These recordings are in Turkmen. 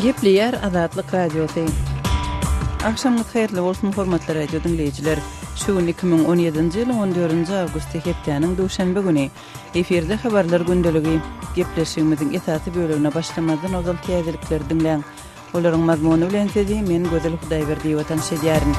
Gepleyer Azatlyk Radiosu. Akşamlyk haýyrly bolsun hormatly radio dinleýijiler. Şu 2017-nji ýylyň 14-nji awgusty hepdeniň duşanby güni eferde habarlar gündəligi gepleşigimiziň esasy bölümine başlamadan ozal täzelikler dinleň. Olaryň mazmuny bilen sezi men Gözel Hudaýberdi we tanışýaryn.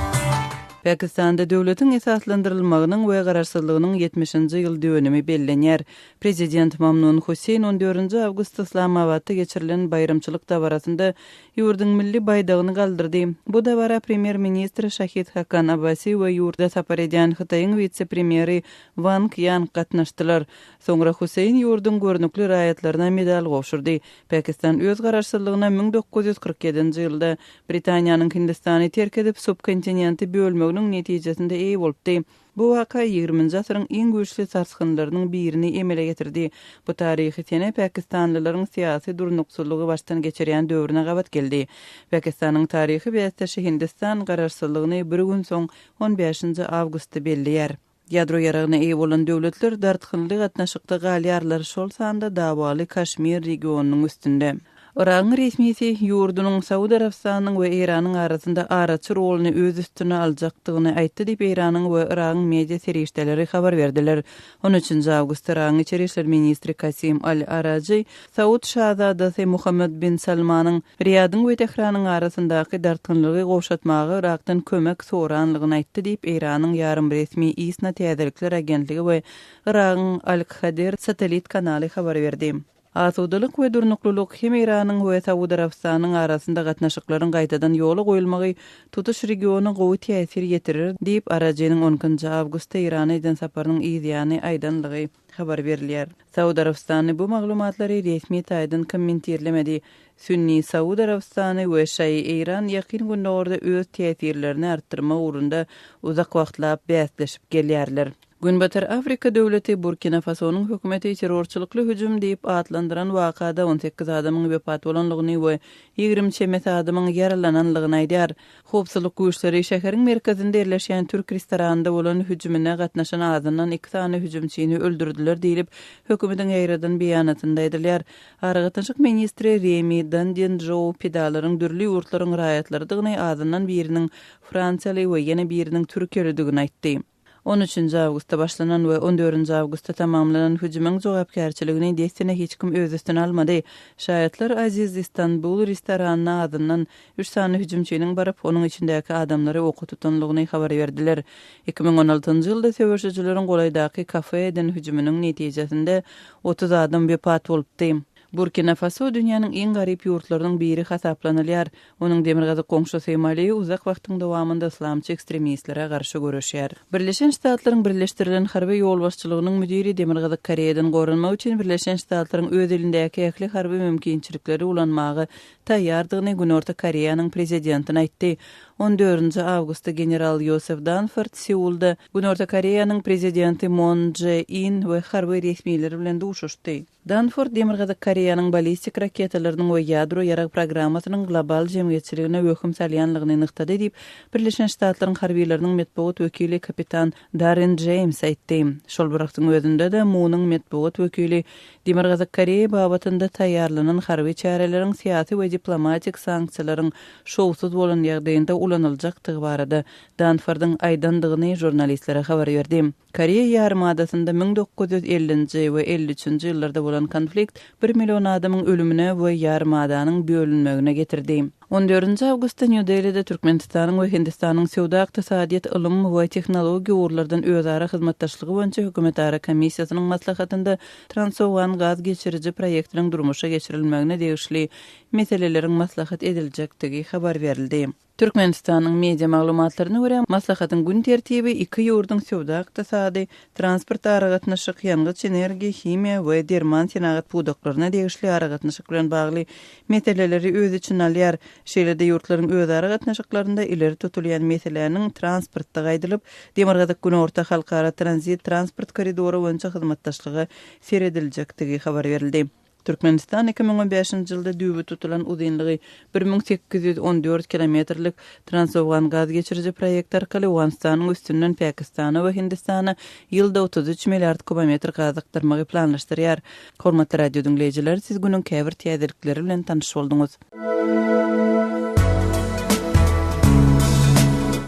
Pakistanda döwletiň esaslandyrylmagynyň we gararsızlygynyň 70-nji ýyl döwrümi bellenýär. Prezident Mamnun Huseyn 14-nji awgust Islamabadda geçirilen bayramçylyk dawarasynda ýurdun milli baýdagyny galdyrdy. Bu dawara premier ministri Şahid Hakan Abbasi we ýurda sapar edýän Hytaýyň vitse-premieri Wang Yan gatnaşdylar. Soňra Huseyn ýurdun görnükli raýatlaryna medal gowşurdy. Pakistan öz gararsızlygyna 1947-nji ýylda Britaniýanyň Hindistany terk edip subkontinenti bölmeginiň netijesinde eý bolupdy. Bu waka 20-nji asyryň iň güýçli sarsgynlarynyň birini emele getirdi. Bu taryhy sene Pakistanlylaryň syýasy durnukçylygy başdan geçirýän döwrüne gabat geldi. Pakistanyň taryhy beýtişi Hindistan gararsızlygyny bir gün soň 15-nji awgustda belliýär. Ýadro ýaragyna eý bolan döwletler dartgynly gatnaşykda galýarlar şol sanda dawaly Kaşmir regionunyň üstünde. Iran resmisi ýurdunyň Saudy Arabistanyň we Iranyň arasynda araçy roluny öz üstüne aljakdygyny aýtdy diýip Iranyň we Iranyň media serişdeleri habar berdiler. 13-nji awgust Iranyň içeri işler ministri Kasim Al-Araji Saud şahzadasy Muhammed bin Salmanyň Riýadyň we Tehranyň arasyndaky dartgynlygy gowşatmagy Irakdan kömek soranlygyny aýtdy diýip Iranyň ýarym resmi isna täzelikler agentligi we Iranyň Al-Qadir satelit kanaly habar berdi. Asudalyk we durnuklulyk hem Iranyň we Saudy Arabistanyň arasynda gatnaşyklaryň gaýtadan ýoly goýulmagy tutuş regiony gowy täsir ýetirir diýip Arajinyň 10-njy awgustda Irana eden saparynyň ýygyny aýdanlygy habar berilýär. Saudy Arabistany bu maglumatlary resmi taýdan kommentirlemedi. Sünni Saudy Arabistany we Şii Iran ýakyn günlerde öz täsirlerini artdyrma uğrunda uzak wagtlap bäsleşip gelýärler. Günbatar Afrika döwleti Burkina Faso'nun hökümeti terrorçylykly hüjüm diýip atlandyran wakada 18 adamyň wepat bolanlygyny we 20 çemet adamyň yaralananlygyny aýdýar. Howpsuzlyk güýçleri şäheriň merkezinde ýerleşýän türk restoranynda bolan hüjümine gatnaşan azyndan 2 sany hüjümçini öldürdiler diýilip hökümetiň ýaýradan beýanatynda aýdylýar. Aragatnaşyk ministri Remy Dandien-Joe pedalaryň dürli ýurtlaryň raýatlarydygyny azyndan biriniň Fransiýaly we ýene biriniň türkýelidigini aýtdy. 13-nji awgustda başlanan we 14-nji awgustda tamamlanan hüjümüň jogapkärçiligini desene hiç kim öz üstüne almady. Şahyatlar Aziz Istanbul restoranyna adyndan 3 sany hüjümçiniň baryp onuň içindäki adamlary oku tutanlygyny habar berdiler. 2016-njy ýylda söwüşçileriň golaýdaky kafe eden hüjümüniň netijesinde 30 adam wepat bolupdy. Burkina Faso dünýäniň iň garyp ýurtlarynyň biri hasaplanylýar. Onuň demirgazy goňşusy Mali uzak wagtyň dowamında islamçy ekstremistlere garşy görüşýär. Birleşen Ştatlaryň birleşdirilen harby ýolbaşçylygynyň müdiri Demirgazy Koreýadan gorunmak üçin Birleşen Ştatlaryň öz elindäki ähli harby mümkinçilikleri ulanmagy taýýardygyny Günorta Koreýanyň prezidentine aýtdy. 14-nji awgustda general Joseph Dunford Seulda Günorta Koreýanyň prezidenti Moon Jae-in we harby resmiýetleri bilen duşuşdy. Dunford Demirgazy Koreýanyň ballistik raketalarynyň we ýadro ýarag programmasynyň global jemgyýetçiligine hökm salýanlygyny nyktady diýip Birleşen Ştatlaryň harbiýleriniň medeniýet wekili kapitan Darren James aýtdy. Şol wagtyň özünde de Moonyň medeniýet wekili Demirgazy Koreýa babatynda taýýarlanan harby çäreleriň syýasy we diplomatik sanksiýalaryň şowsuz bolan ýagdaýynda ulanyljakdygy barada Dunford'un aýdandygyny jurnalistlere habar berdi. Koreýa ýarymadasyna 1950-nji we 53-nji ýyllarda bolan konflikt 1 million adamyň ölümine we ýarymadaanyň bölünmegine getirdi. 14-nji awgustda New Delhi'de Türkmenistanyň we Hindistanyň sowda ykdysadyýat, ylym we tehnologiýa urlardan özara hyzmatdaşlygy boýunça hökümet ara komissiýasynyň maslahatynda transowan gaz geçirici proýektiniň durmuşa geçirilmegine degişli meseleleriň maslahat ediljekdigi habar berildi. Türkmenistanyň media maglumatlaryna görä, maslahatyň gün tertibi 2 ýurdun sowda ykdysady, transport aragatnaşyk, ýangýaç energiýa, himiýa we derman senagat pudaklaryna degişli aragatnaşyk bilen bagly meseleleri öz için alýar. Şeýlede ýurtlaryň öz aragatnaşyklarynda ileri tutulýan meseleleriň transportda gaýdylyp, Demirgazy Günorta halkara transit transport koridoru boýunça hyzmatdaşlygy serediljekdigi habar berildi. Türkmenistan 2015-nji ýylda düýbi tutulan uzunlygy 1814 kilometrlik transowgan gaz geçirici proýekt arkaly Awganistanyň üstünden Pakistana we Hindistana ýylda 33 milliard kubometr gaz aktyrmagy planlaşdyrýar. Hormatly radio dinleýijiler, siz günüň käbir täzelikleri bilen tanyş bolduňuz.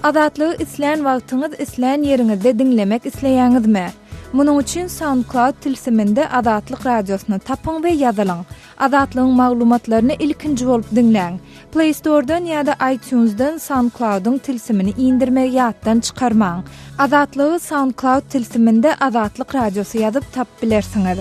Azatlygy isleýän wagtyňyz isleýän ýeriňizde dinlemek isleýäňizmi? Munuň üçin SoundCloud tilsiminde Azatlyk radiosyny tapyň we ýazylyň. Azatlygyň maglumatlaryny ilkinji bolup dinleň. Play Store'dan ýa-da iTunes'dan SoundCloud'un tilsimini indirmek ýatdan çykarmaň. Azatlygy SoundCloud tilsiminde Azatlyk radiosy ýazyp tap bilersiňiz.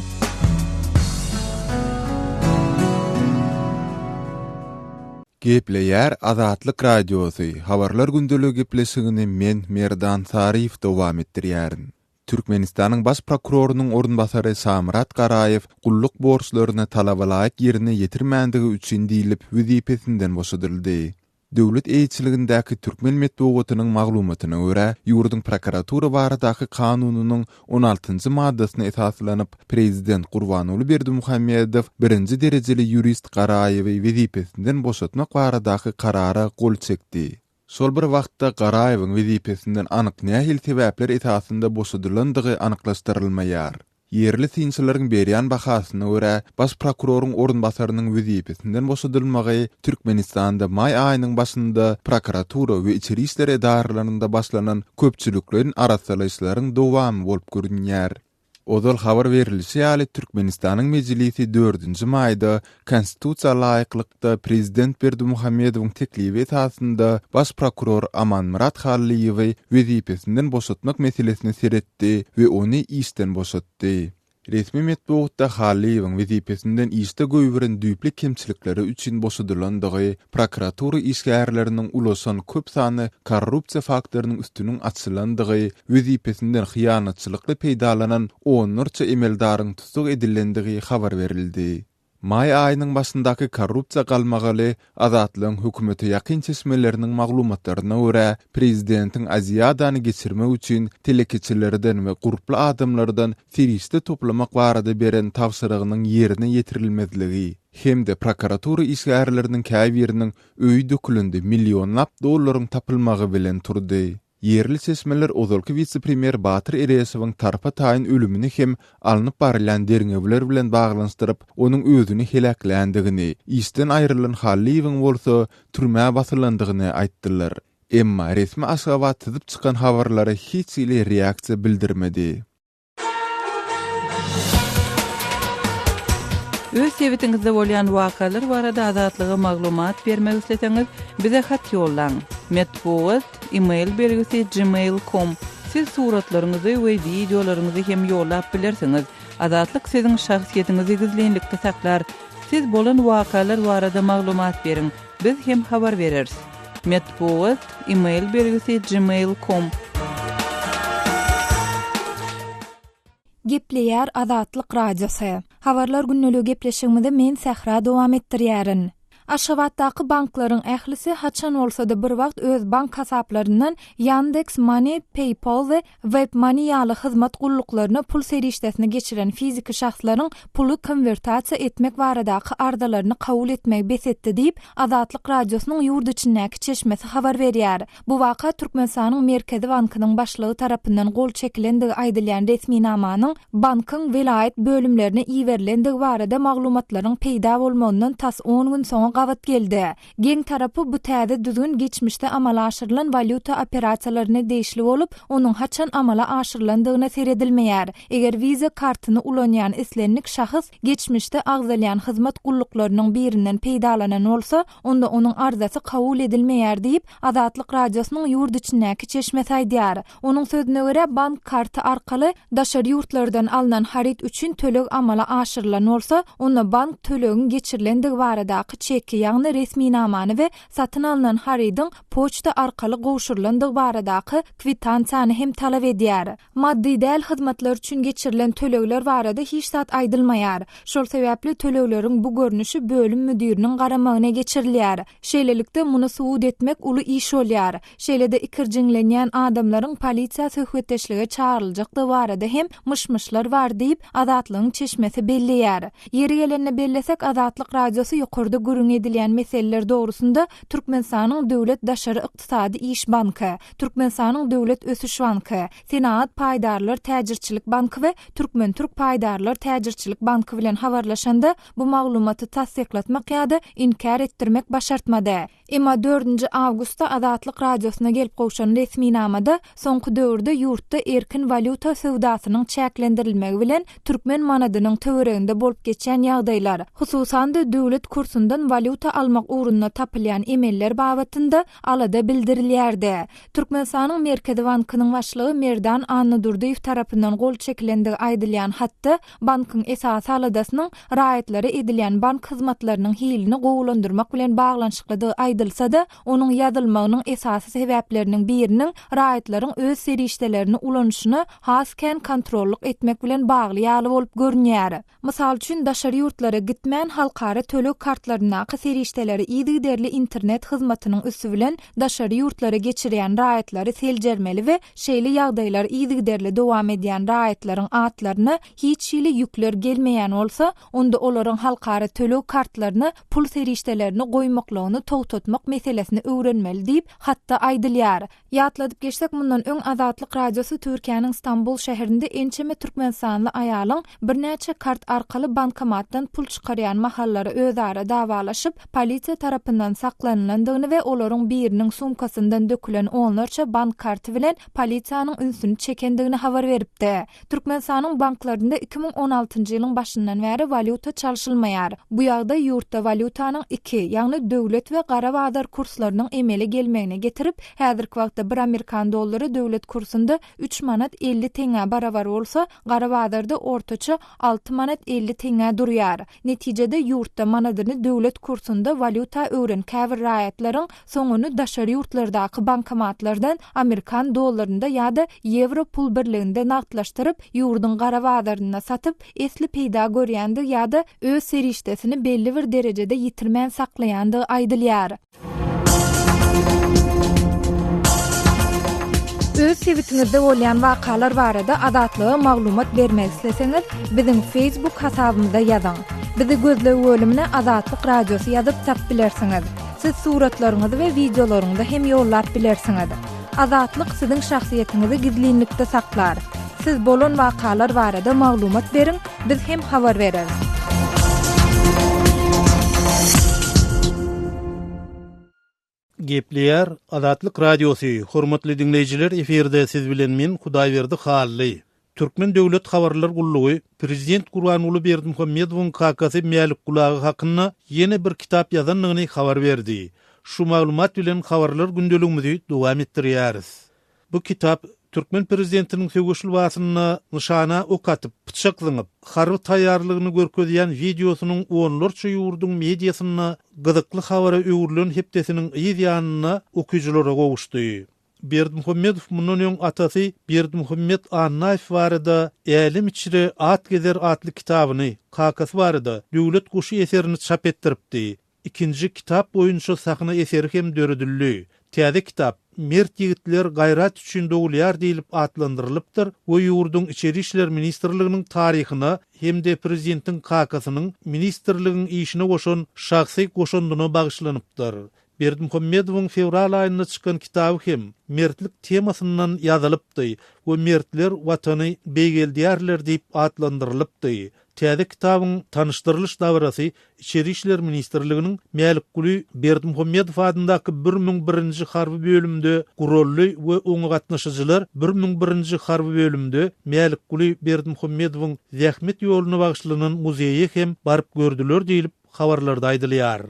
Gepleýär Azatlyk radiosy. Habarlar gündeligi gepleşigini men Merdan Sarif dowam etdirýärin. Türkmenistanyň baş prokurorunyň orunbasary Samrat Garaýew gulluk borçlaryny talabalaýyk ýerine ýetirmänligi üçin diýilip wezipesinden boşadyldy. Döwlet eýçiligindäki Türkmen medeniýetiniň maglumatyna görä, ýurdun prokuratura baradaky kanunynyň 16-njy maddasyna esaslanyp prezident Gurbanuly Berdimuhammedow birinji derejeli jurist Garaýewy wezipesinden boşatmak baradaky karara gol çekdi. Şol bir wagtda Garaýewyň wezipesinden anyk nähil sebäpler esasynda boşadylandygy anyklaşdyrylmaýar. Yerli synçylaryň berýän bahasyna görä, baş prokuroruň orunbasarynyň wezipesinden boşadylmagy Türkmenistanda may aýynyň başynda prokuratura we içeri işler edarlarynda başlanan köpçülikleriň araşdyrmalaryň dowamy bolup görünýär. Ozal habar berilişi ýaly Türkmenistanyň mejlisi 4-nji maýda konstitusiýa laýyklykda prezident Berdimuhammedowyň teklibi esasynda baş prokuror Amanmurat Halliýewy wezipesinden boşatmak meselesini seretdi we ony işden boşatdy. Resmi medeniýetde Halliýewyň wezipesinden işde göýüren düýplik kemçilikleri üçin boşadylandygy, prokuratura işgärleriniň ulaşan köp sany korrupsiýa faktorynyň üstüniň açylandygy, wezipesinden hyýanatçylykly peýdalanan onlarça emeldaryň tutuk edilendigi habar berildi. May aýynyň başyndaky korrupsiýa galmagaly Azatlygyň hökümeti ýakyn çeşmeleriniň maglumatlaryna görä, prezidentiň Aziyadany geçirmek üçin telekeçilerden we guruply adamlardan firişde toplamak barada beren tawsyrygynyň ýerine ýetirilmezligi hemde prokuratura işgärleriniň käýberiniň öýü dökülende millionlap dollaryň tapylmagy bilen turdy. Yerli seçmeler ozalky vice-premier Batyr Eresowyň tarpa taýyn ölümini hem alınıp barılan derňewler bilen baglanşdyryp, onuň özüni helaklandygyny, işden aýrylan Halliýewyň bolsa türmäge basylandygyny aýtdylar. Emma resmi aşgabat tyzyp çykan habarlara hiç ile reaksiýa bildirmedi. Öz sebetiňizde bolýan wakalar barada azatlyga maglumat bermek isleseňiz, bize hat ýollaň. Metbuat e-mail belgisi gmail.com. Siz suratlaryňyzy we videolaryňyzy hem ýollap bilersiňiz. Azatlyk siziň şahsiýetiniňizi gizlenlikde saklar. Siz bolan wakalar barada maglumat beriň. Biz hem habar bereriz. Metbuat e-mail belgisi gmail.com. Gepleýär Azatlyk radiosy. Habarlar günneligi gepleşigimizde men Sahra dowam etdirýärin. Aşgabatdaky banklaryň ählisi haçan bolsa-da bir wagt öz bank hasaplarynyň Yandex Money, PayPal we WebMoney ýaly hyzmat gullyklaryna pul serişdesini geçiren fiziki şahslaryň pulu konvertasiýa etmek baradaky ardalaryny kabul etmek besetdi diýip Azatlyk radiosynyň ýurt içindäki çeşmesi habar berýär. Bu waka Türkmenistanyň Merkezi bankynyň başlygy tarapyndan gol çekilendigi aýdylýan resmi namanyň bankyň velayet bölümlerine iýerilendigi barada maglumatlaryň peýda bolmagynyň tas 10 gün soň gavat geldi. Geň tarapy bu täze düzgün geçmişde amala aşyrylan valyuta operasiýalaryna değişli bolup, onuň haçan amala aşyrylandygyna seredilmeýär. Eger Visa kartyny ulanýan islenlik şahys geçmişde agzalýan hyzmat gullyklarynyň birinden peýdalanan bolsa, onda onuň arzasy kabul edilmeýär diýip Azatlyk radiosynyň ýurt içindäki çeşmesi aýdýar. Onuň sözüne görä, bank karty arkaly daşary ýurtlardan alynan harit üçin tölek amala aşyrylan bolsa, onda bank tölegin geçirilendigi baradaky çeki, ýagny resmi namany we satyn alynan haridyň poçta arkaly gowşurylandygy baradaky kwitansiýany hem talap edýär. Maddi däl hyzmatlar üçin geçirilen tölekler barada hiç zat aýdylmaýar. Şol sebäpli tölekleriň bu görnüşi bölüm müdiriniň garamagyna geçirilýär. Şeýlelikde muny suwud etmek uly iş bolýar. Şeýlede ikirjiňlenýän adamlaryň polisiýa söhbetdeşlige çağryljakdy barada hem mışmışlar bar diýip Azatlygyň çeşmesi belleýär. Ýeri gelende bellesek Azatlyk radiosu ýokarda gürüň edilýän meseleler dogrusunda Türkmenistanyň Döwlet Daşary Ykdysady İş Banky, Türkmenistanyň Döwlet Ösüş Banky, Senat Paýdarlar Täjirçilik Banky we Türk Paýdarlar Täjirçilik Banky bilen habarlaşanda bu maglumaty tasdiklatmak ýa-da inkar etdirmek başartmady. Emma 4 awgustda Azatlyk radiosuna gelip gowşan resmi namada soňky döwürde ýurtda erkin valyuta sowdasynyň çäklendirilmegi bilen türkmen manadynyň töwereginde bolup geçen ýagdaýlar, hususan da döwlet kursundan valyuta almak uğruna tapylýan emeller babatynda alada bildirilýärdi. Türkmenistanyň Merkezi Bankynyň başlygy Merdan Annudurdiýew tarapyndan gol çekilendigi aýdylýan hatda bankyň esas aladasynyň raýatlary edilýän bank hyzmatlarynyň hilini gowulandyrmak bilen baglanşyklydigi aýdylsa-da, onuň ýazylmagynyň esasy sebäpleriniň biriniň raýatlaryň öz serişdelerini ulanşyny hasken kontrollyk etmek bilen bagly ýaly bolup görünýär. Mysal üçin daşary ýurtlara gitmän halkara tölek kartlaryna serişdeleri ýygy internet hyzmatynyň üstü bilen daşary ýurtlara geçirýän raýatlary seljermeli we şeýle ýagdaýlar ýygy dowam edýän raýatlaryň atlaryny hiç ýyly ýükler gelmeýän bolsa, onda olaryň halkara tölek kartlaryny pul serişdelerini goýmaklagyny togtatmak meselesini öwrenmeli diýip hatda aýdylýar. Ýatladyp geçsek, mundan öň Azatlyk radiosu Türkiýanyň Istanbul şäherinde ençeme türkmenistanly aýalyň birnäçe kart arkaly bankomatdan pul çykarýan mahallary özara dawalaşyp polisiýa tarapyndan saklanylandygyny we olaryň biriniň sumkasyndan dökülen onlarça bank karty bilen polisiýanyň ünsüni çekendigini habar beripdi. Türkmenistanyň banklarynda 2016-njy ýylyň başyndan bäri valyuta çalşylmaýar. Bu ýagda ýurtda valyutanyň 2, ýagny döwlet we gara bazar kurslarynyň emele gelmegine getirip, häzirki wagtda 1 Amerikan dollary döwlet kursunda 3 manat 50 teňe barabar bolsa, gara bazarda ortaça 6 manat 50 teňe durýar. Netijede ýurtda manadyny döwlet kursunda valyuta öwren käbir raýatlaryň soňuny daşary ýurtlardaky bankomatlardan Amerikan dollarynda ýa-da euro pul birliginde naqdlaşdyryp, ýurdun gara bazaryna satyp, esli peýda görýändir ýa-da öz serişdesini belli bir derejede ýitirmän saklaýandygy aýdylýar. Öz sewitingizde bolýan wakalar barada Azatlyga maglumat bermek isleseňiz, biziň Facebook hasabymyza ýazyň. Bizi gözlegi bölümine Azatlyk radiosu ýazyp tap bilersiňiz. Siz suratlaryňyzy we videolaryňyzy hem ýollap bilersiňiz. Azatlyk siziň şahsiýetiniňizi gizlinlikde saklar. Siz bolan wakalar barada maglumat beriň, biz hem habar bereriz. Gepleýär Azatlyk radiosu. Hormatly dinleýijiler, eferde siz bilen men Hudaýberdi Hally. Türkmen Döwlet Habarlar Gullugy Prezident Gurbanuly Berdimuhammedowyň kakasy Mälik Gulagy hakyna ýene bir kitap ýazanlygyny habar berdi. Şu maglumat bilen habarlar gündeligimizi dowam etdirýäris. Bu kitap Türkmen prezidentiniň söwüşli wasyna nyşana ok atyp, pyçaklanıp, harby taýýarlygyny görkezýän videosunyň onlarça ýurdun mediasyna gyzykly habara öwrülen hepdesiniň ýyzyanyna okujylara gowuşdy. Berdimuhammedow mundan öň atasy Berdimuhammed Annaýew barada Älim içre at gezer atly kitabyny, kakasy barada döwlet guşy eserini çap etdiripdi. İkinji kitap boýunça sahyna eseri hem döredildi. Täze kitap Mert ýigitler gaýrat üçin döwülýär diýilip atlandyrylypdyr. Bu ýurdun içeri işler ministrliginiň taryhyna hem-de prezidentiň kakasynyň ministrliginiň işine goşan şahsy goşandyna bagyşlanypdyr. Berdimuhammedowyň fevral aýynda çykan kitaby hem mertlik temasyndan ýazylypdy. Bu mertler watany beýgeldýärler diýip atlandyrylypdy. Täze kitabyň tanışdyrlyş davrasy İçeri işler ministrliginiň Mälik Guly Berdimuhammedow adyndaky 1001-nji harby bölümde gurully we oňa gatnaşyjylar 1001-nji harby bölümde Mälik Guly Berdimuhammedowyň zähmet ýoluny bagyşlanan muzeýe hem baryp gördüler diýilip habarlarda aýdylýar.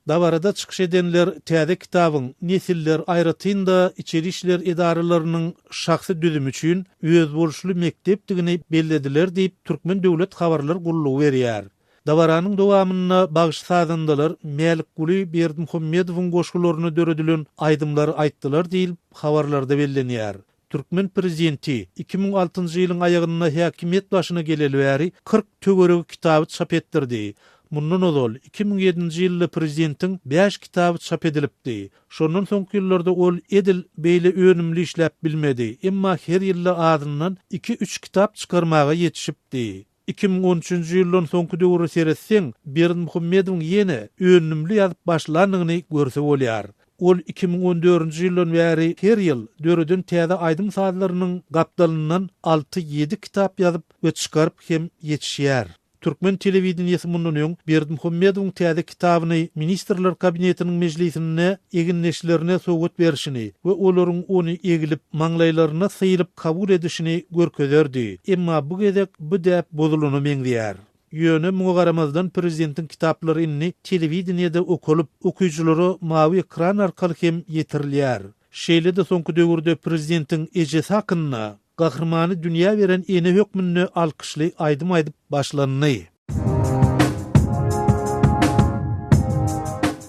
Dabarada çykyş edenler täze kitabyň nesiller aýratynda içeri işler edaralarynyň şahsy düzümü üçin öz boluşly mektepdigini bellediler diýip Türkmen Döwlet Habarlar Gullugy berýär. Dabaranyň dowamyna bagyş sadandalar Mälik Guly Berdimuhammedowyň goşgularyny döredilen aýdymlary aýtdylar diýilip habarlarda bellenýär. Türkmen prezidenti 2006-njy ýylyň aýagyna häkimet başyna geleli bäri 40 töweregi kitaby çap etdirdi. Mundan ozal 2007-nji ýylda prezidentiň 5 kitaby çap edilipdi. Şondan soňky ýyllarda ol edil beýle önümli işläp bilmedi. Emma her ýylda adyndan 2-3 kitap çykarmaga ýetişipdi. 2013-nji ýyldan soňky döwri seretseň, Berdimuhammedowyň ýene önümli ýazyp başlanyny görse bolýar. Ol 2014-nji ýyldan bäri her ýyl döredin täze aýdym saatlarynyň gapdalyndan 6-7 kitap ýazyp we çykaryp hem ýetişýär. Türkmen telewizionyasy mundan öň Berdimuhammedowyň täze kitabyny ministrler kabinetiniň mejlisine eginleşlerine sowgat berişini we olaryň ony egilip maňlaýlaryna syýryp kabul edişini görkezerdi. Emma bu gezek bu däp bozuluny meňdýär. Ýöne muňa garamazdan prezidentin kitaplary inni telewizionyada okulyp okuyjulary mawy ekran arkaly hem ýetirilýär. Şeýle de soňky döwürde prezidentin ejesi hakynda gahrmany dünýä beren ene hökmünü alkyşly aýdym başlandy.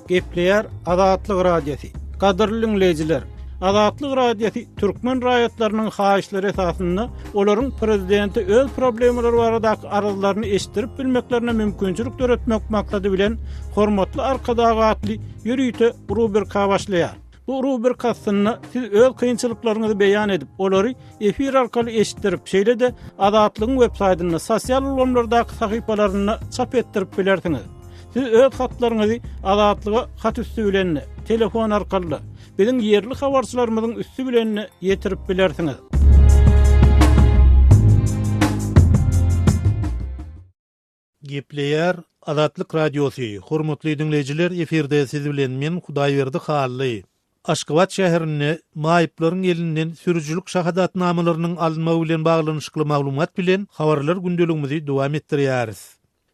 Gepleýär Azatlyk radiosi. Gadyrly dinleýijiler, Azatlyk radiosi türkmen raýatlarynyň haýyşlary esasynda olaryň prezidenti öz problemleri baradaky arzularyny eşdirip bilmeklerine mümkinçilik töretmek maksady bilen hormatly arkadagatly ýürüýte rubrika başlaýar. Bu rubrikasynda siz öz kynçylyklaryňyzy beýan edip, olary efir arkaly eşitdirip, şeýle de Azatlygyň web-saýtyna, sosial ulanlardaky sahypalaryna çap etdirip bilersiňiz. Siz öz hatlaryňyzy Azatlyga hat üstü bilen, telefon arkaly biziň ýerli habarçylarymyzyň üstü bilen ýetirip bilersiňiz. Gepleýär Azatlyk radiosi. Hormatly dinleýijiler, eferde siz bilen men Hudaýberdi Hally. Aşgabat şäherine maýyplaryň elinden sürüjülük şahadatnamalarynyň alınmagy bilen baglanyşykly maglumat bilen habarlar gündeligimizi dowam etdirýäris.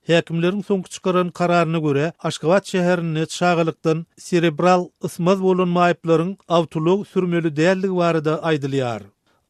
Häkimleriň soňky çykaran kararyna göre Aşgabat şäherine çağalykdan serebral ysmaz bolan maýyplaryň awtolog sürmeli dälligi barada aýdylýar.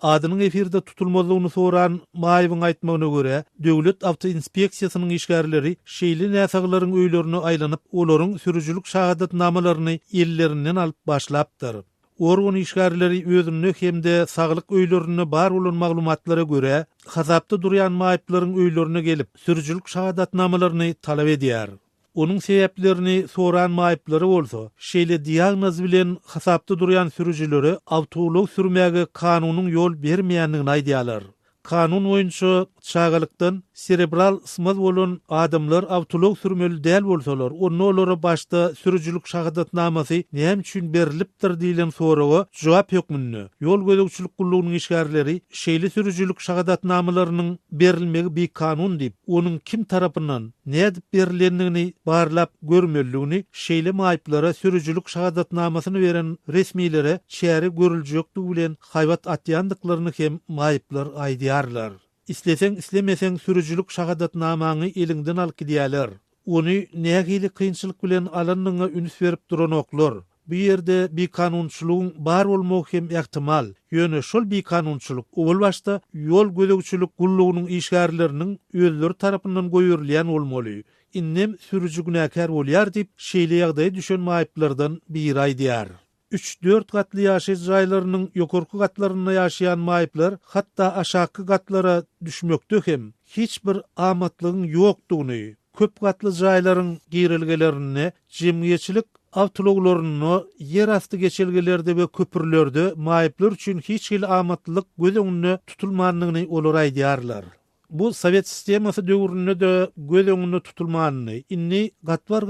Adynyň efirde tutulmalygyny soran maýybyň aýtmagyna göre döwlet awto inspeksiýasynyň işgärleri şeýle näsaglaryň öýlerini aýlanyp olaryň sürüjülük şahadatnamalaryny ellerinden alyp başlapdyr. Organ işgärleri özüne hemde saglyk öýlerini bar bolan maglumatlara göre hasapda durýan maýyplaryň öýlerine gelip sürüjülük şahadatnamalaryny talap edýär. Onun sebeplerini soran maýyplary bolsa, şeýle diagnoz bilen hasapda durýan sürüjüleri awtolog sürmäge kanunyň ýol bermeýändigini aýdýarlar. Kanun boýunça çağalykdan serebral ysmaz bolan adamlar awtolog sürmeli däl bolsalar, onlara başda sürüjülük şahadatnamasy näme üçin berilipdir diýilen soraga jogap hökmünü ýol gözegçilik gullugynyň işgärleri şeýle sürüjülük şahadatnamalarynyň berilmegi bir kanun diýip, onuň kim tarapyndan näde berilendigini barlap görmeligini şeýle maýyplara sürüjülük şahadatnamasyny beren resmiýlere çäri görüljekdigi bilen haýbat atýandyklaryny hem maýyplar aýdýarlar. İsleseň islemeseň sürüjülük şahadatnamaňy eliňden alyp gidýärler. Ony nähili kynçylyk bilen alanyňa üns berip duran oklar. Bu ýerde bir kanunçylygyň bar bolmagy hem ähtimal. Ýöne şol bir kanunçylyk ol başda ýol gözegçilik gullugynyň işgärleriniň özleri tarapyndan goýurylýan bolmaly. Innem sürüjü günäkär bolýar diýip şeýle ýagdaýa düşen maýyplardan biri aýdýar. 3-4 gatly ýaşaýyş jaýlarynyň ýokarky gatlaryna ýaşaýan maýyplar hatda aşaky gatlara düşmekde hem hiç bir amatlygyň ýokdugyny, köp gatly jaýlaryň girilgelerini, jemgyýetçilik awtologlaryny yer asty geçelgelerde we köpürlerde maýyplar üçin hiç hil amatlyk göz öňünde tutulmanlygyny olar aýdýarlar. Bu Sovet sistemasy döwründe de göz öňünde tutulmanyny, inni gatwar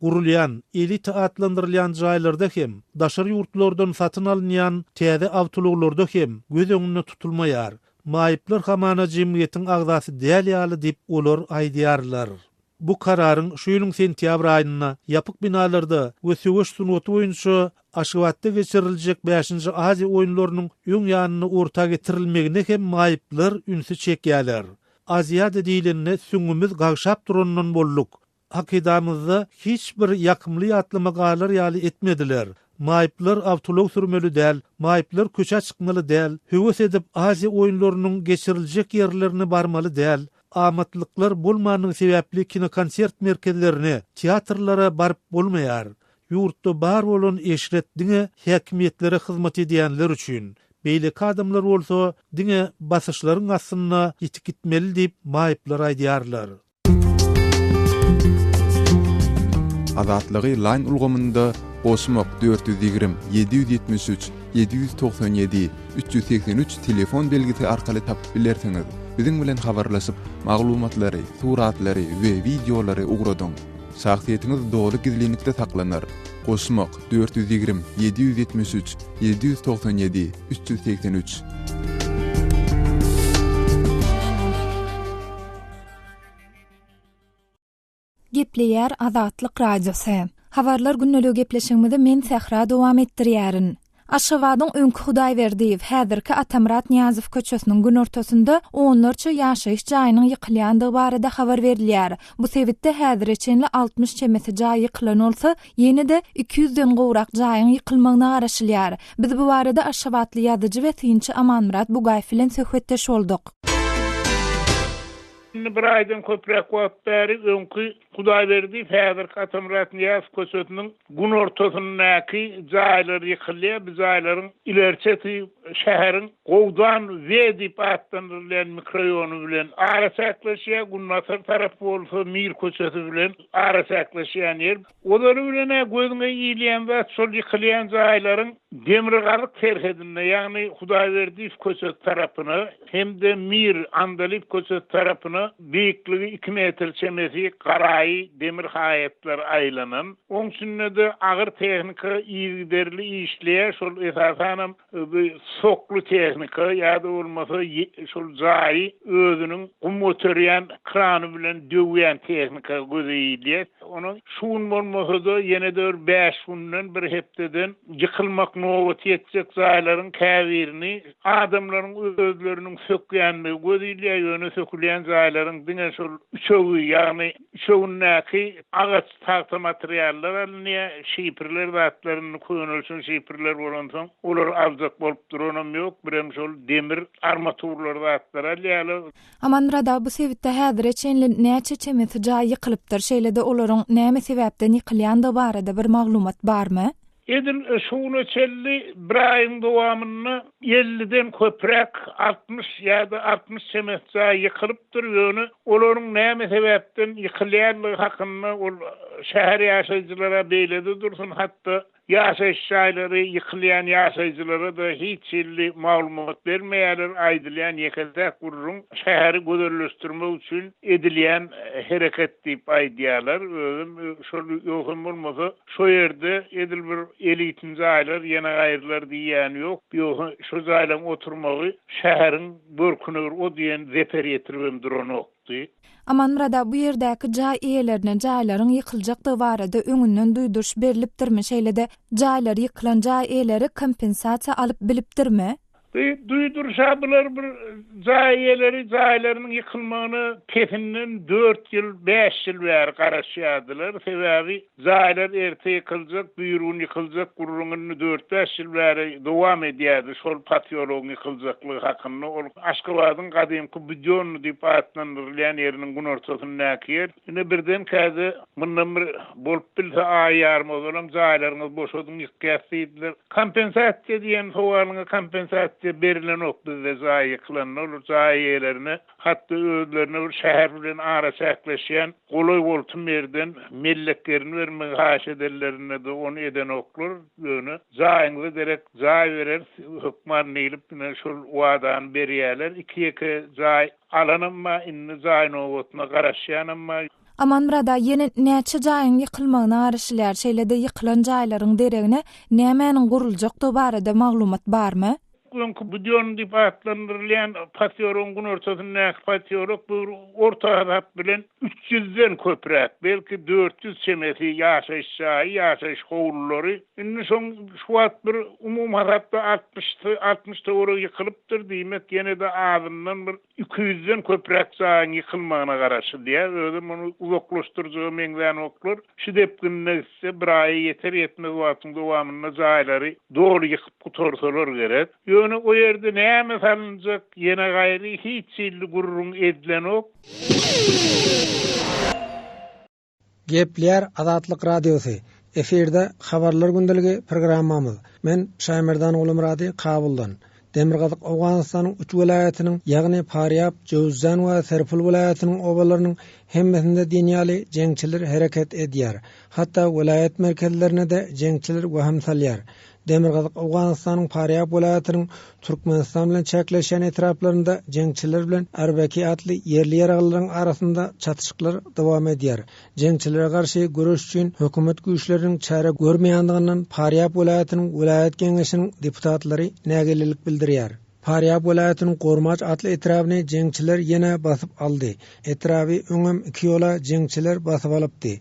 gurulýan, elita atlandyrylýan jaýlarda hem, daşary ýurtlardan satyn alynýan täze awtologlarda hem göz öňünde tutulmaýar. Maýyplar hamana jemgyýetiň agzasy däl ýaly diýip olar aýdýarlar. Bu kararyň şu ýylyň sentýabr aýyna ýapyk binalarda we söwüş sunuty boýunça Aşgabatda geçiriljek 5-nji Aziýa oýunlarynyň öň ýanyna orta getirilmegine hem maýyplar ünsü çekýärler. Aziýada diýilende süňümüz gagşap durandan bolluk. Akydamyzda hiç bir ýakymly atlamagar ýaly etmediler. Maýyplar awtolog sürmeli däl, maýyplar köçe çykmaly däl, höwes edip Aziýa oýunlarynyň geçiriljek ýerlerini barmaly däl. Amatlyklar bolmanyň sebäpli kinokonsert merkezlerine, teatrlara barıp bolmaýar. Ýurtda bar bolan eşretdiňe häkimetlere hyzmat edýänler üçin. Beýleki adamlar bolsa, diňe basyşlaryň asyna ýetip gitmeli diýip maýyplar aýdýarlar. Azatlygy line ulgamynda Osmok 420 773 797 383 telefon belgisi arkaly tapyp bilersiňiz. biziň bilen habarlaşyp maglumatlary, suratlary we videolary ugradyň. Şahsiýetiniz dogry gizlilikde saklanar. Goşmak 420 773 797 383. Gepleýär Azatlyk Radiosy. Habarlar günnälik gepleşigimizde men Sahra dowam etdirýärin. Aşgabatyň öňkü Hudaýberdiýew häzirki Atamrat Niýazow köçesiniň gün ortasynda onlarça ýaşaýyş jaýynyň ýykylýandygy barada habar berilýär. Bu sebäpde häzir içenli 60 çemesi jaý ýykylan bolsa, ýene-de 200den gowrak jaýyň ýykylmagyna garaşylýar. Biz bu barada Aşgabatly ýazyjy we synçy Amanmurat Bugaýew bilen söhbetdeş boldyk. Bir aydan köprek wagtary öňkü Hudaýberdi häzirki Atamrat Niýazow köçesiniň gün ortasyndaky jaýlary ýykylýar. Bu jaýlaryň ilerçeti şäheriň Gowdan we diýip atlanýan mikroraýony bilen araçaklaşýar. Gunnasar tarap bolsa Mir köçesi bilen araçaklaşýan ýer. Olary bilen gözüňe ýylan we şol ýykylýan jaýlaryň demirgalyk terhedinde, ýagny Hudaýberdi köçesi tarapyna hem-de Mir Andalip köçesi tarapyna beýikligi 2 metr çemesi garaý demir haýatlar aýlanan. Oňşunda agyr tehnika ýigderli işleýär. Şol esasanam soklu tehnika ýa-da bolmasa şol jaý özüniň gummotoryan krany bilen döwýän tehnika gözeýilýär. Onu şuun bolmasa ýene-de 5 günden bir hepdeden ýykylmak nowbaty ýetjek jaýlaryň käbirini adamlaryň özleriniň sökýänligi gözeýilýär. Ýöne sökülýän jaýlaryň diňe şol üçöwü, ýagny üçöwündäki agaç tahta materiallar alınýar, şifrler zatlaryny koýulýan şifrler bolansoň olar azak bolup duranam ýok, birem şol demir armaturlar zatlar alýar. Amanrada bu sebäpde häzir içenli näçe çemesi jaý ýykylypdyr, şeýle-de olaryň näme sebäpden ýykylýandygy barada bir maglumat barmy? Edil şuunu çelli bir ayın dowamyny 50'den köprek 60 ýa-da 60 çemes jaý ýykylypdyr. Ýöne olaryň näme sebäpden ýykylýanlygy hakynda ol şäher ýaşaýjylara beýledi dursun, hatda ýaşaýyş jaýlary ýykylýan ýaşaýjylara da hiç illi maglumat bermeýärler. Aýdylýan ýekelde gurrun şäheri göderleşdirmek üçin edilýän hereket diýip aýdýarlar. Özüm şol ýokun bolmasa şo ýerde edil bir elitin jaýlar ýene gaýrlar diýýän ýok. Ýok şu jaýlaryň oturmagy şäheriň börküne o diýen zeper ýetiribem duranokdy. Amanrada bu ýerdäki jaý eýelerine jaýlaryň ýykyljakdygy barada öňünden duýduruş berilipdirmi? Şeýle-de jaýlar ýykylan jaý eýeleri kompensasiýa alyp bilipdirmi? Duydurşabylar bir jaýeleri jaýlarynyň ýykylmagyny kefinden 4 ýyl 5 ýyl bäri garaşýardylar. Sebäbi jaýlar erte ýykyljak, büýrüň ýykyljak, gurrunyny 4-5 ýyl bäri dowam edýärdi. Şol patiýologyň ýykyljaklygy hakynda ol Aşgabatyň gadymky Budyon diýip atlanýan ýeriniň gün ortasyndaky ýer. Ine birden käze mundan bir bolup bilse aýarmy bolam jaýlaryňyz boşadyň ýykýardylar. Kompensasiýa diýen sowalyňa kompensasiýa berilen okda jaý ýykylanlar, jaý ýerlerine hatda özlerine bir şäher bilen araçaklaşýan golay boltun berden melleklerini bermek haş edenlerine de onu eden oklar. Ýöne jaýyňyzy derek jaý berer, hökman neyilip şol wadan berýärler. 2-2 jaý alanamma inni jaý nowatna garaşýanamma. Amanrada ýene näçe jaýyň ýykylmagyna garaşylýar, şeýle-de ýykylan jaýlaryň deregine nämäniň guruljakdygy barada maglumat barmy? Öňkü Budyon diýip atlanýan patiýoroň gün ortasyndaky patiýorok bu orta hadap bilen 300den köprek, belki 400 çemesi ýaşaýyş jaý, ýaşaýyş howlullary. Indi şoň şu wagt bir umum hadapda 60 dowra ýykylypdyr diýmek, ýene de azyndan bir 200den köprek jaýyň ýykylmagyna garaşylýar. Özüm onu uzaklaşdyrjagym meňden oklar. Şu depginde bir aý ýeter ýetmez wagtyň dowamyna jaýlary dogry ýykyp gutarsalar gerek. Ýöne o ýerde näme salynjak ýene gaýry hiç illi gurrun edilen ok. Gepler Azatlyk Radiosy. Eferde habarlar gündəligi programmamız. Men Şaýmerdan Ulumrady Kabuldan. Demirgazyk Awganystanyň 3 welaýatynyň, ýagny Paryap, Jowzjan we Serpil welaýatynyň obalarynyň hemmesinde dinýaly jeňçiler hereket edýär. Hatda welaýat merkezlerine de jeňçiler waham salýar. Demirgazyk Awganystanyň Paryap welaýatynyň Türkmenistan bilen çäkleşen etraplarynda jeňçiler bilen Erbeki adly yerli ýaraglaryň arasynda çatışyklar dowam edýär. Jeňçilere garşy görüş üçin hökümet güýçleriniň çäre görmeýändiginiň Paryap welaýatynyň welaýat geňeşiniň deputatlary nägelilik bildirýär. Paryap welaýatynyň Gormaç adly etrabyny jeňçiler ýene basyp aldy. Etraby öňem 2 ýola jeňçiler basyp alypdy.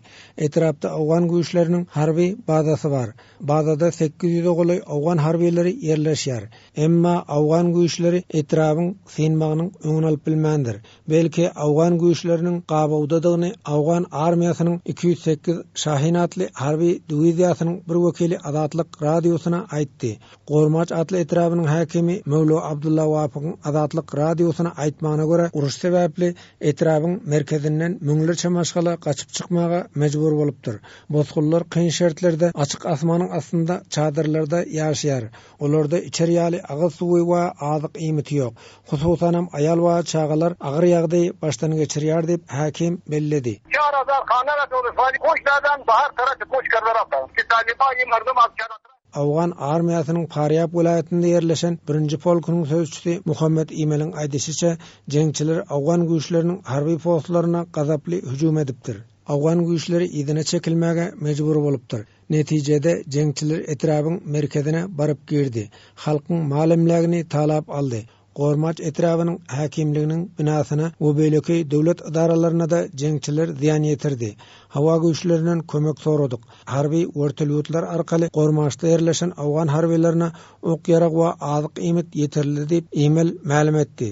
Etrapda awgan güýçleriniň harby bazasy bar. Bazada 800 goly awgan harbiýleri ýerleşýär. Emma awgan güýçleri etrabyň synmagynyň öňüni alyp bilmändir. Belki awgan güýçleriniň gabawdadygyny awgan armiýasynyň 208 Şahin adly harby diwiziýasynyň bir wekili Azatlyk radiosyna aýtdy. Gormaç adly etrabynyň hakimi Mevlu Abdullah Wapyň Azatlyk radiosuna aýtmagyna görä, uruş sebäpli etrabyň merkezinden müňlerçe maşgala gaçyp çykmaga mejbur bolupdyr. Bozgullar kyn şertlerde açyk asmanyň astynda çadırlarda ýaşaýar. Olarda içeri ýaly agyz suwy we azyk iýmiti ýok. Hususan hem aýal we çagalar agyr ýagdy başdan geçirýär diýip hakim belledi. Awgan armiýasynyň Paryap welaýatynda ýerleşen 1-nji polkunyň sözçüsi Muhammed İmel'in aýdysyça, jeňçiler awgan güýçleriniň harby postlaryna gazaply hüjum edipdir. Awgan güýçleri ýedine çekilmäge mejbur bolupdyr. Netijede jeňçiler etrabyň merkezine baryp girdi. Halkyň malimligini talap aldy. Gormaç etrabynyň hakimliginiň binasyna we beýleki döwlet idaralaryna da jeňçiler ziýan ýetirdi. Hawa güýçlerinden kömek soradyk. Harby wörtelýutlar arkaly Gormaçda ýerleşen awgan harbiýlerine ok ýarag we azyk iýmit ýetirildi diýip Emel ma'lum etdi.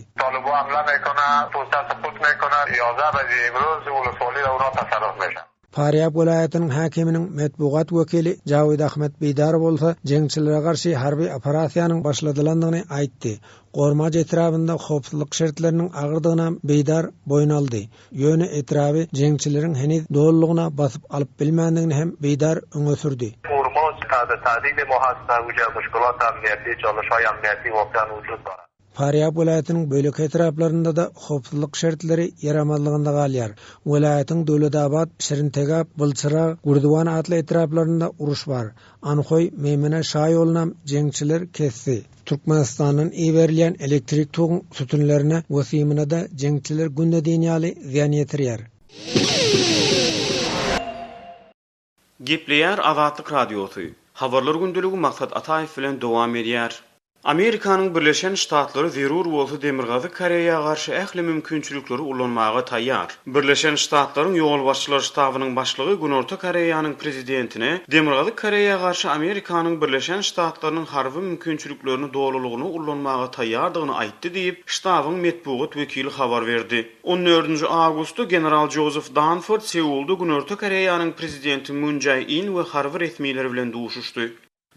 Paryap welaýatynyň hakiminiň medbugat wekili Jawid Ahmet Beýdar bolsa, jeňçilere garşy harby operasiýanyň başladylandygyny aýtdy. Gormaç etrabynda howpsuzlyk şertleriniň agyrdygyna Beýdar boyun aldy. Ýöne etraby jeňçileriň heniz dollugyna basyp alyp bilmändigini hem Beýdar öňe sürdi. Gormaç تعدیل محاسبه وجه مشکلات امنیتی çalışay امنیتی وقتان وجود دارد. Paryap welaýatynyň bölek etraplarynda da howpsuzlyk şertleri ýaramadlygyna galýar. Welaýatyň Döwledabad, Şirintegap, Bylçyra, Gurduwan adly etraplarynda uruş bar. Anhoy Meýmene Şah ýolunam jeňçiler kesdi. Türkmenistanyň iýerilýän elektrik togy sütünlerine wasymyna da jeňçiler günde dünýäli ziýan ýetirýär. Gepleýär Azatlyk radiosy. Habarlar gündeligi Maksat Ataýew bilen dowam edýär. Amerikanyň Birleşen Ştatlary zerur bolsa Demirgazy Koreýaga garşy ähli mümkinçilikleri ulanmaga taýýar. Birleşen Ştatlaryň ýol başçylar ştabynyň başlygy Günorta Koreýanyň prezidentine Demirgazy Koreýaga garşy Amerikanyň Birleşen Ştatlarynyň harby mümkinçiliklerini dolulygyny ulanmaga taýýardygyny aýtdy diýip ştabyň medbugat wekili habar berdi. 14-nji awgustda general Joseph Dunford Seulda Günorta Koreýanyň prezidenti Moon Jae-in we harby resmiýetleri bilen duşuşdy.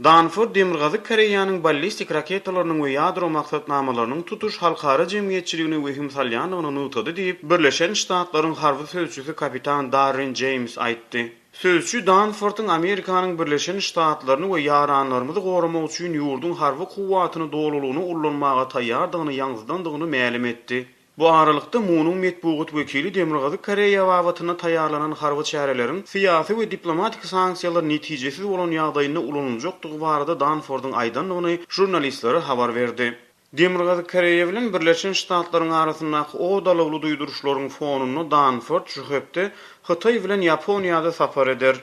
Dunford Demirgazy Koreýanyň ballistik raketalarynyň we ýadro maksatnamalarynyň tutuş halkara jemgyýetçiligine wehim salýanyny nutady diýip Birleşen Ştatlaryň harby sözçüsi kapitan Darren James aýtdy. Sözçü Dunford'un Amerikanyň Birleşen Ştatlaryny we ýaranlarymyzy goramak üçin ýurdun harby kuwwatyny dolulygyny ullanmaga taýýardygyny ýaňzydandygyny ma'lum etdi. Bu aralykda Moonyň medbugat wekili Demirgazy Koreýa wawatyna taýýarlanan harby çäreleriň syýasy we diplomatik sanksiýalar netijesiz bolan ýagdaýyna ulanyljakdygy barada Dunford'un aýdanlygyny jurnalistlere habar berdi. Demirgazy Koreýa bilen Birleşen Ştatlaryň arasyndaky o dalawly duýduruşlaryň fonuny Dunford şu hepde Hytaý bilen Ýaponiýada sapar eder.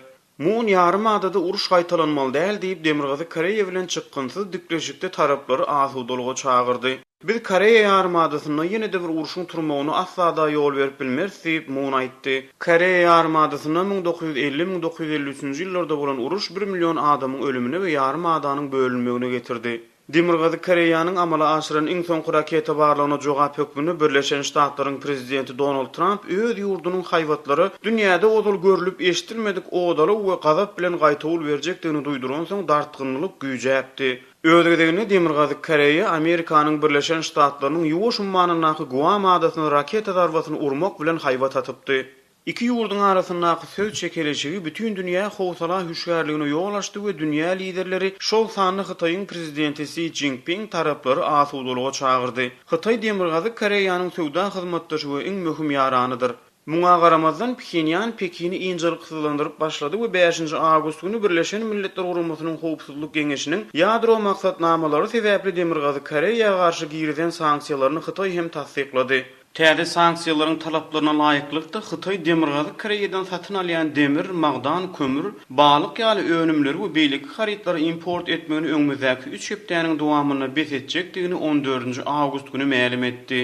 Moon ýarymada uruş gaýtalanmaly däl diýip Demirgazy Koreýa bilen çykgynsyz diplomatik taraplary azudalyga çağırdy. Biz Koreýa ýarymadasyna ýene-de bir uruşyň turmagyna asla ýol berip bilmez diýip Moon aýtdy. Koreýa ýarymadasyna 1950-1953-nji ýyllarda bolan uruş 1 million adamyň ölümine we ýarymadaanyň bölünmegine getirdi. Demirgazy Koreýanyň amala aşyran iň soňky raketa barlygyna jogap hökmüni Birleşen Ştatlaryň prezidenti Donald Trump öz ýurdunyň haýwatlary dünýäde odal görülip eşitilmedik odaly we gazap bilen gaýtawl berjekdigini duýduran soň dartgynlyk güýjäpdi. Ödegedegine Demirgazy Koreýa Amerikanyň Birleşen Ştatlarynyň ýuwaş ummanynaky Guam adasyna raketa zarbatyny urmak bilen haýwat atypdy. İki ýurdun arasyndaky söz çekilişigi bütün dünýä howsala hüşgärligine ýol açdy we dünýä liderleri şol sanly Hytaýyň prezidenti Xi Jinping taraplary asudalyga çağırdy. Hytaý Demirgazy Koreýanyň sowda hyzmatdaşy we iň möhüm ýaranydyr. Muňa garamazdan Pxenyan Pekini injiliksyzlandyryp başlady we 5-nji awgust günü Birleşen Milletler Gurulmasynyň howpsuzlyk geňeşiniň ýadro maksatnamalary sebäpli Demirgazy Koreýaga garşy girilen sanksiýalaryny Hytaý hem tasdiklady. Täze sanksiýalaryň talaplaryna laýyklykda Hytaý Demirgazy Koreýadan satyn alýan demir, magdan, kömür, balyk ýaly önümleri we beýlik harytlary import etmegini öňümüzdäki 3 hepdeniň dowamyna besetjekdigini 14-nji awgust günü ma'lum etdi.